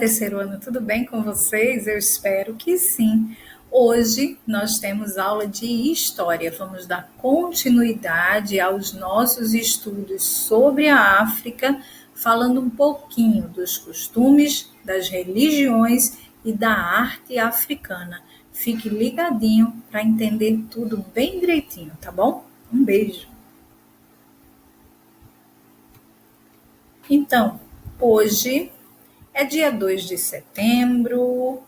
terceiro ano, tudo bem com vocês? Eu espero que sim. Hoje nós temos aula de História. Vamos dar continuidade aos nossos estudos sobre a África, falando um pouquinho dos costumes, das religiões e da arte africana. Fique ligadinho para entender tudo bem direitinho, tá bom? Um beijo. Então, hoje é dia 2 de setembro,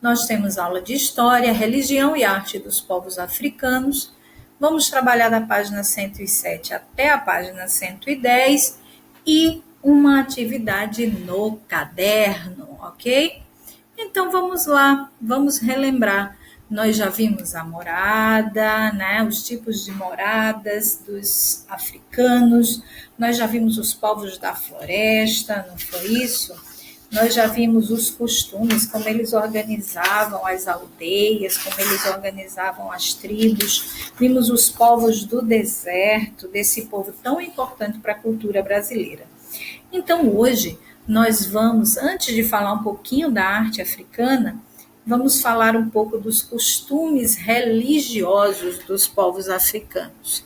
nós temos aula de História, Religião e Arte dos Povos Africanos. Vamos trabalhar da página 107 até a página 110 e uma atividade no caderno, ok? Então vamos lá, vamos relembrar. Nós já vimos a morada, né, os tipos de moradas dos africanos, nós já vimos os povos da floresta, não foi isso? Nós já vimos os costumes, como eles organizavam as aldeias, como eles organizavam as tribos, vimos os povos do deserto, desse povo tão importante para a cultura brasileira. Então, hoje, nós vamos, antes de falar um pouquinho da arte africana, vamos falar um pouco dos costumes religiosos dos povos africanos.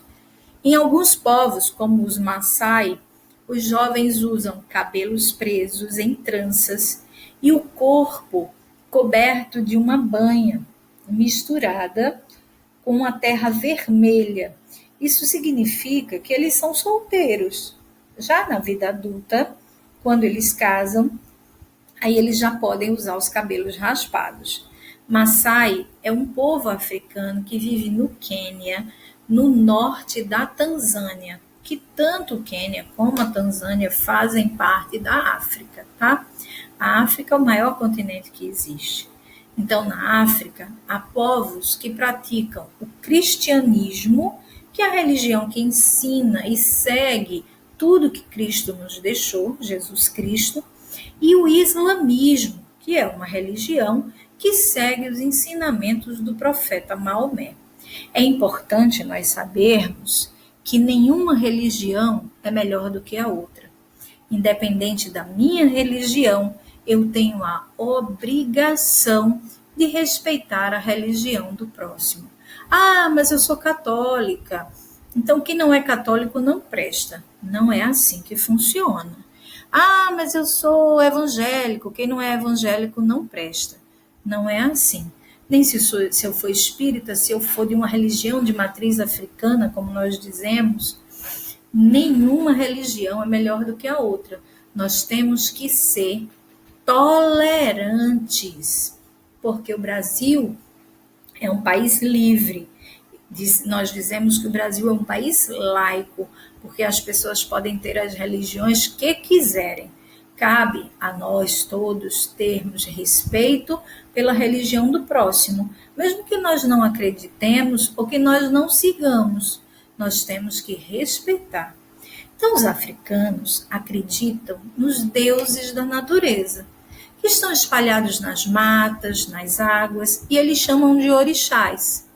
Em alguns povos, como os Maasai, os jovens usam cabelos presos em tranças e o corpo coberto de uma banha misturada com a terra vermelha. Isso significa que eles são solteiros. Já na vida adulta, quando eles casam, aí eles já podem usar os cabelos raspados. Maasai é um povo africano que vive no Quênia, no norte da Tanzânia, que tanto o Quênia como a Tanzânia fazem parte da África, tá? A África é o maior continente que existe. Então, na África, há povos que praticam o cristianismo, que é a religião que ensina e segue tudo que Cristo nos deixou, Jesus Cristo, e o islamismo, que é uma religião que segue os ensinamentos do profeta Maomé. É importante nós sabermos que nenhuma religião é melhor do que a outra. Independente da minha religião, eu tenho a obrigação de respeitar a religião do próximo. Ah, mas eu sou católica. Então, quem não é católico não presta. Não é assim que funciona. Ah, mas eu sou evangélico. Quem não é evangélico não presta. Não é assim. Nem se eu for espírita, se eu for de uma religião de matriz africana, como nós dizemos, nenhuma religião é melhor do que a outra. Nós temos que ser tolerantes, porque o Brasil é um país livre. Nós dizemos que o Brasil é um país laico, porque as pessoas podem ter as religiões que quiserem. Cabe a nós todos termos respeito pela religião do próximo, mesmo que nós não acreditemos ou que nós não sigamos, nós temos que respeitar. Então, os africanos acreditam nos deuses da natureza, que estão espalhados nas matas, nas águas, e eles chamam de orixás.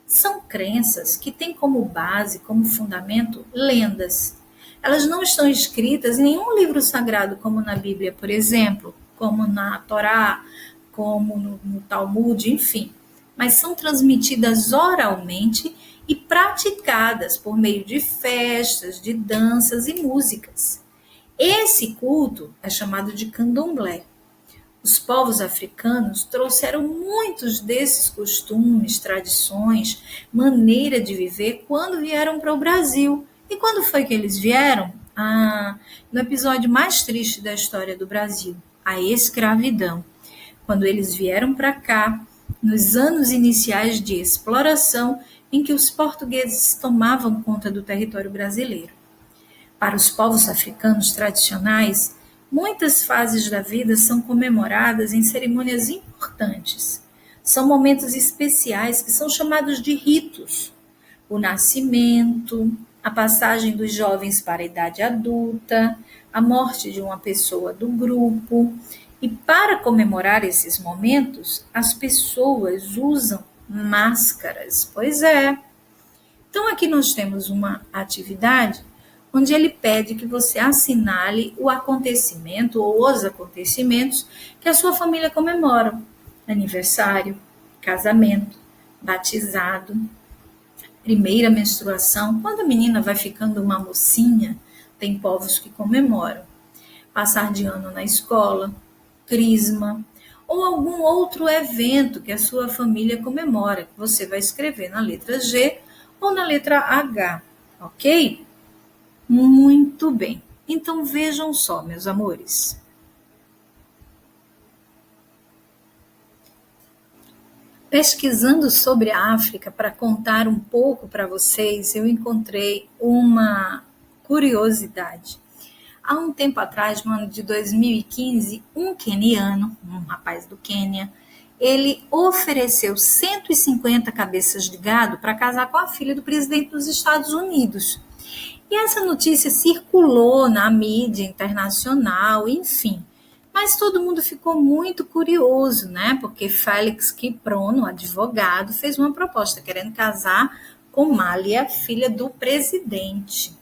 São crenças que têm como base, como fundamento, lendas. Elas não estão escritas em nenhum livro sagrado, como na Bíblia, por exemplo, como na Torá, como no Talmud, enfim. Mas são transmitidas oralmente e praticadas por meio de festas, de danças e músicas. Esse culto é chamado de candomblé. Os povos africanos trouxeram muitos desses costumes, tradições, maneira de viver quando vieram para o Brasil. E quando foi que eles vieram? No episódio mais triste da história do Brasil, a escravidão. Quando eles vieram para cá, nos anos iniciais de exploração, em que os portugueses tomavam conta do território brasileiro. Para os povos africanos tradicionais, muitas fases da vida são comemoradas em cerimônias importantes. São momentos especiais que são chamados de ritos. O nascimento, a passagem dos jovens para a idade adulta, a morte de uma pessoa do grupo. E para comemorar esses momentos, as pessoas usam máscaras. Pois é. Então aqui nós temos uma atividade onde ele pede que você assinale o acontecimento ou os acontecimentos que a sua família comemora: aniversário, casamento, batizado, primeira menstruação. Quando a menina vai ficando uma mocinha, tem povos que comemoram. Passar de ano na escola, crisma, ou algum outro evento que a sua família comemora, que você vai escrever na letra G ou na letra H, ok? Muito bem. Então vejam só, meus amores. Pesquisando sobre a África para contar um pouco para vocês, eu encontrei uma curiosidade. Há um tempo atrás, no ano de 2015, um queniano, um rapaz do Quênia, ele ofereceu 150 cabeças de gado para casar com a filha do presidente dos Estados Unidos. E essa notícia circulou na mídia internacional, enfim. Mas todo mundo ficou muito curioso, né? Porque Félix Kiprono, advogado, fez uma proposta querendo casar com Mália, filha do presidente.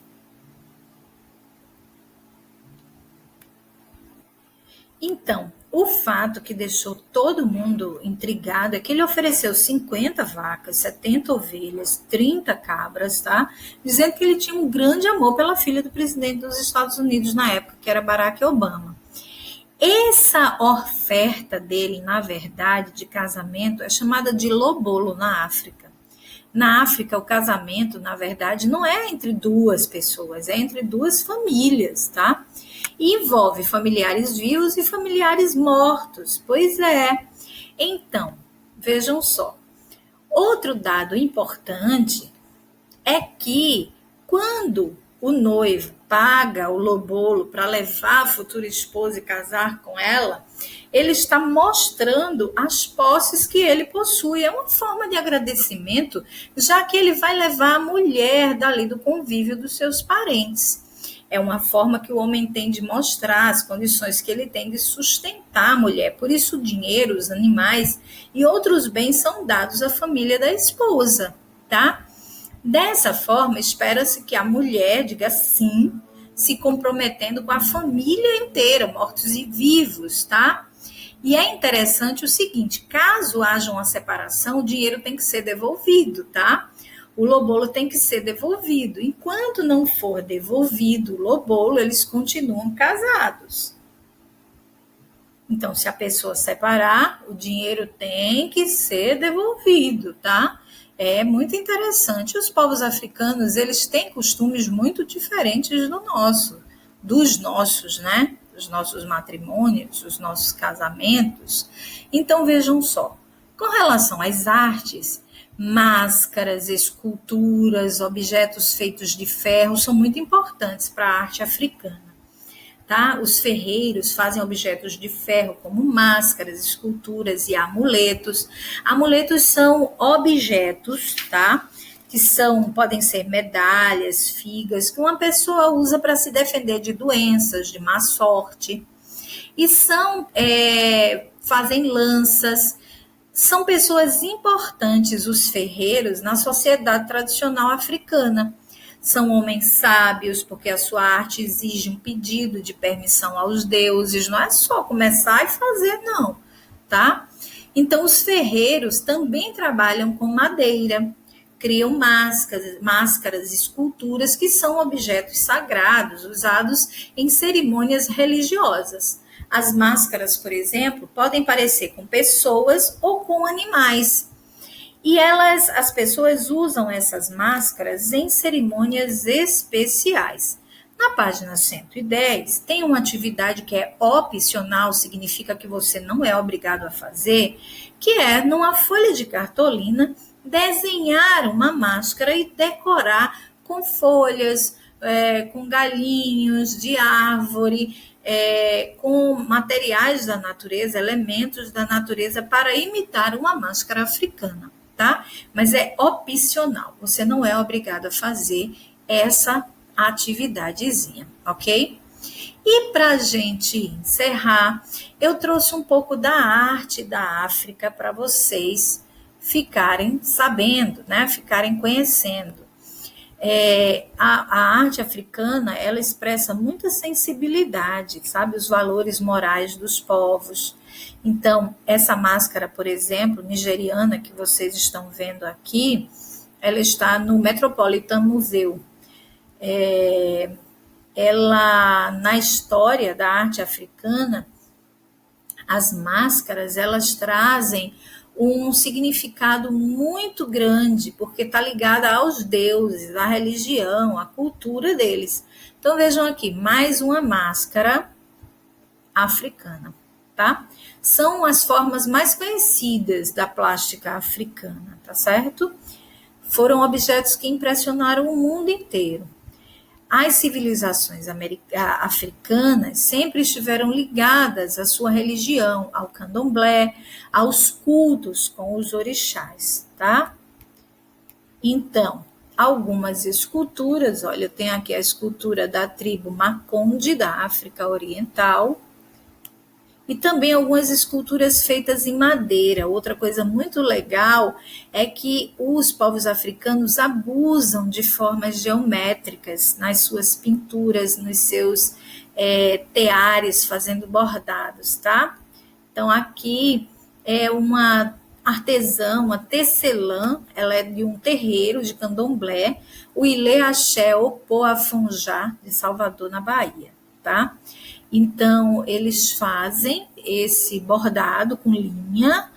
Então, o fato que deixou todo mundo intrigado é que ele ofereceu 50 vacas, 70 ovelhas, 30 cabras, tá? Dizendo que ele tinha um grande amor pela filha do presidente dos Estados Unidos na época, que era Barack Obama. Essa oferta dele, na verdade, de casamento, é chamada de lobolo na África. Na África, o casamento, na verdade, não é entre duas pessoas, é entre duas famílias, tá? E envolve familiares vivos e familiares mortos. Pois é. Então, vejam só. Outro dado importante é que quando o noivo paga o lobolo para levar a futura esposa e casar com ela, ele está mostrando as posses que ele possui. É uma forma de agradecimento, já que ele vai levar a mulher dali do convívio dos seus parentes. É uma forma que o homem tem de mostrar as condições que ele tem de sustentar a mulher. Por isso, o dinheiro, os animais e outros bens são dados à família da esposa, tá? Dessa forma, espera-se que a mulher diga sim, se comprometendo com a família inteira, mortos e vivos, tá? E é interessante o seguinte: caso haja uma separação, o dinheiro tem que ser devolvido, tá? O lobolo tem que ser devolvido. Enquanto não for devolvido o lobolo, eles continuam casados. Então, se a pessoa separar, o dinheiro tem que ser devolvido, tá? É muito interessante. Os povos africanos, eles têm costumes muito diferentes dos nossos, né? Dos nossos matrimônios, dos nossos casamentos. Então, vejam só. Com relação às artes, máscaras, esculturas, objetos feitos de ferro são muito importantes para a arte africana. Tá? Os ferreiros fazem objetos de ferro como máscaras, esculturas e amuletos. Amuletos são objetos, tá? Que podem ser medalhas, figas, que uma pessoa usa para se defender de doenças, de má sorte. E fazem lanças. São pessoas importantes, os ferreiros, na sociedade tradicional africana. São homens sábios, porque a sua arte exige um pedido de permissão aos deuses, não é só começar e fazer, não, tá? Então, os ferreiros também trabalham com madeira, criam máscaras, esculturas, que são objetos sagrados, usados em cerimônias religiosas. As máscaras, por exemplo, podem parecer com pessoas ou com animais. E as pessoas usam essas máscaras em cerimônias especiais. Na página 110, tem uma atividade que é opcional, significa que você não é obrigado a fazer, que é, numa folha de cartolina, desenhar uma máscara e decorar com folhas, com galinhos de árvore, com materiais da natureza, elementos da natureza, para imitar uma máscara africana. Tá? Mas é opcional, você não é obrigado a fazer essa atividadezinha, ok? E para a gente encerrar, eu trouxe um pouco da arte da África para vocês ficarem sabendo, né? Ficarem conhecendo. A arte africana, ela expressa muita sensibilidade, sabe? Os valores morais dos povos. Então, essa máscara, por exemplo, nigeriana, que vocês estão vendo aqui, ela está no Metropolitan Museum. Ela, na história da arte africana, as máscaras, elas trazem um significado muito grande, porque está ligada aos deuses, à religião, à cultura deles. Então, vejam aqui, mais uma máscara africana, tá? São as formas mais conhecidas da plástica africana, tá certo? Foram objetos que impressionaram o mundo inteiro. As civilizações africanas sempre estiveram ligadas à sua religião, ao candomblé, aos cultos com os orixás, tá? Então, algumas esculturas, olha, eu tenho aqui a escultura da tribo Makonde, da África Oriental, e também algumas esculturas feitas em madeira. Outra coisa muito legal é que os povos africanos abusam de formas geométricas nas suas pinturas, nos seus teares, fazendo bordados, tá? Então, aqui é uma artesã, uma tecelã, ela é de um terreiro de candomblé, o Ilê Axé Opoafonjá, de Salvador, na Bahia, tá? Então, eles fazem esse bordado com linha,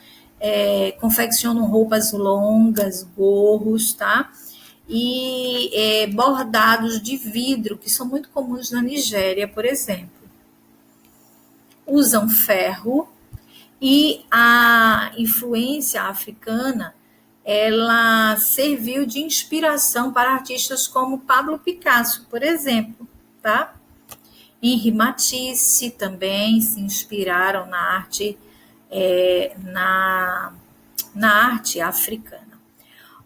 confeccionam roupas longas, gorros, tá? E bordados de vidro, que são muito comuns na Nigéria, por exemplo. Usam ferro e a influência africana, ela serviu de inspiração para artistas como Pablo Picasso, por exemplo, tá? Henri Matisse também se inspiraram na arte africana.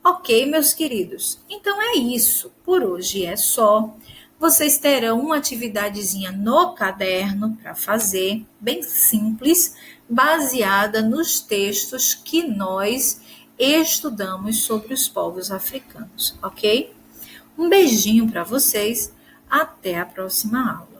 Ok, meus queridos, então é isso. Por hoje é só. Vocês terão uma atividadezinha no caderno para fazer, bem simples, baseada nos textos que nós estudamos sobre os povos africanos, ok? Um beijinho para vocês. Até a próxima aula.